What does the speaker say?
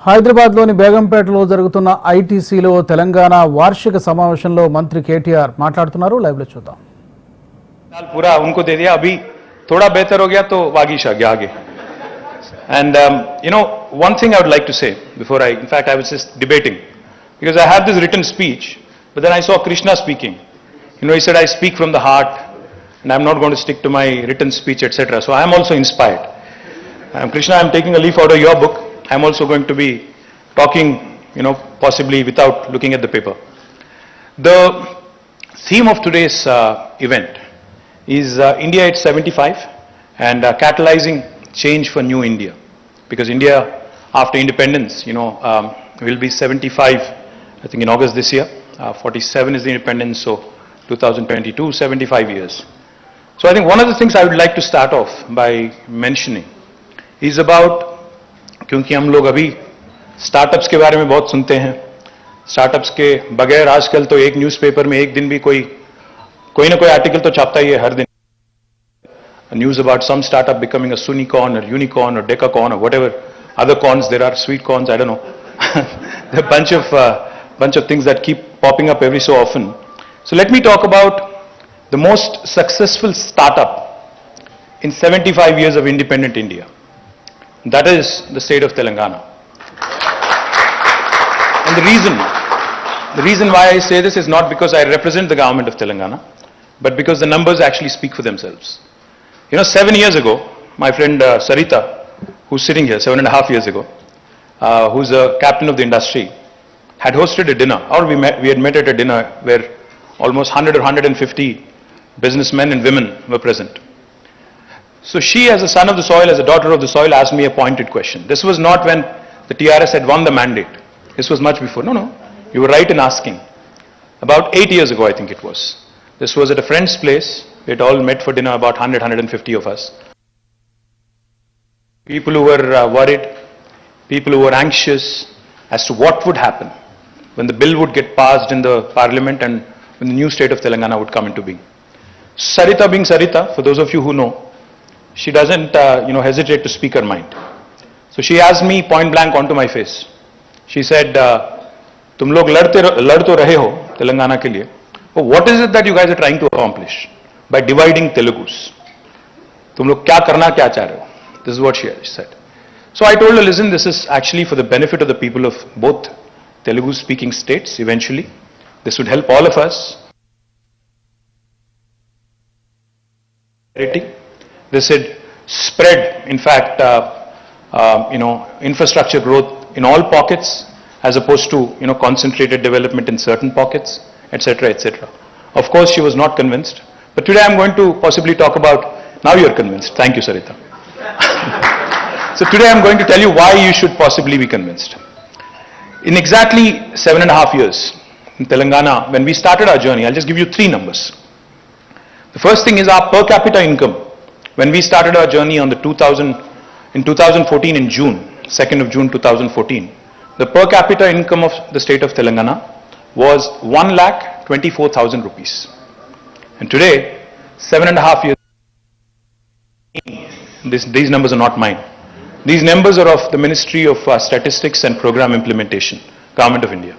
హైదరాబాద్లోని బేగంపేటలో జరుగుతున్న ఐటీసీలో తెలంగాణ వార్షిక సమావేశంలో మంత్రి కేటీఆర్ మాట్లాడుతున్నారు. లైవ్ లో చూద్దాం. पूरा उनको दे दिया, अभी थोड़ा बेहतर हो गया तो वागिश आ गया आगे. And one thing I would like to say before in fact I was just debating because I had this written speech, but then I saw Krishna speaking. He said I speak from the heart and I'm not going to stick to my written speech, etc. So I am also inspired. Krishna, I'm taking a leaf out of your book. I'm also going to be talking, possibly without looking at the paper. The theme of today's event is India at 75 and catalyzing change for new India. Because India, after independence, will be 75, I think in August this year. 47 is the independence, so 2022, 75 years. So I think one of the things I would like to start off by mentioning is about, क्योंकि हम लोग अभी startups के बारे में बहुत सुनते हैं. स्टार्टअप्स के बगैर आजकल तो एक न्यूज़पेपर में एक दिन भी कोई ना कोई आर्टिकल तो छापता ही है हर दिन. News about some startup becoming a unicorn और यूनिकॉर्न और डेकाकॉर्न और whatever other cons there are, sweet cons, I don't know. There are bunch of things that keep popping up every so often. So let me talk about the most successful startup in 75 years of independent India. That is the state of Telangana. And the reason why I say this is not because I represent the government of Telangana, but because the numbers actually speak for themselves. 7 years ago, my friend Sarita, who's sitting here 7.5 years ago, who's a captain of the industry, had hosted a dinner, or we had met at a dinner where almost 100 or 150 businessmen and women were present. So she, as a son of the soil, as a daughter of the soil, asked me a pointed question. This was not when the TRS had won the mandate. This was much before. No, you were right in asking. About 8 years ago, I think it was. This was at a friend's place. We had all met for dinner, about 100, 150 of us. People who were worried, people who were anxious as to what would happen when the bill would get passed in the parliament and when the new state of Telangana would come into being. Sarita being Sarita, for those of you who know, she doesn't hesitate to speak her mind. So she asked me point blank onto my face. She said, तुम लोग लड़ तो रहे हो तेलंगाना के लिए, but what is it that you guys are trying to accomplish by dividing Telugus? तुम लोग क्या करना क्या चाह रहे हो? This is what she said. So I told her, listen, this is actually for the benefit of the people of both Telugu speaking states eventually. This would help all of us. They said spread, in fact, infrastructure growth in all pockets as opposed to, concentrated development in certain pockets, etc., etc. Of course, she was not convinced. But today I'm going to possibly talk about, now you're convinced. Thank you, Sarita. So today I'm going to tell you why you should possibly be convinced. In exactly 7.5 years in Telangana, when we started our journey, I'll just give you 3 numbers. The first thing is our per capita income. When we started our journey in 2014 in June, 2nd of June 2014, the per capita income of the state of Telangana was 1,24,000 rupees. And today, 7.5 years, these numbers are not mine. These numbers are of the Ministry of Statistics and Program Implementation, Government of India.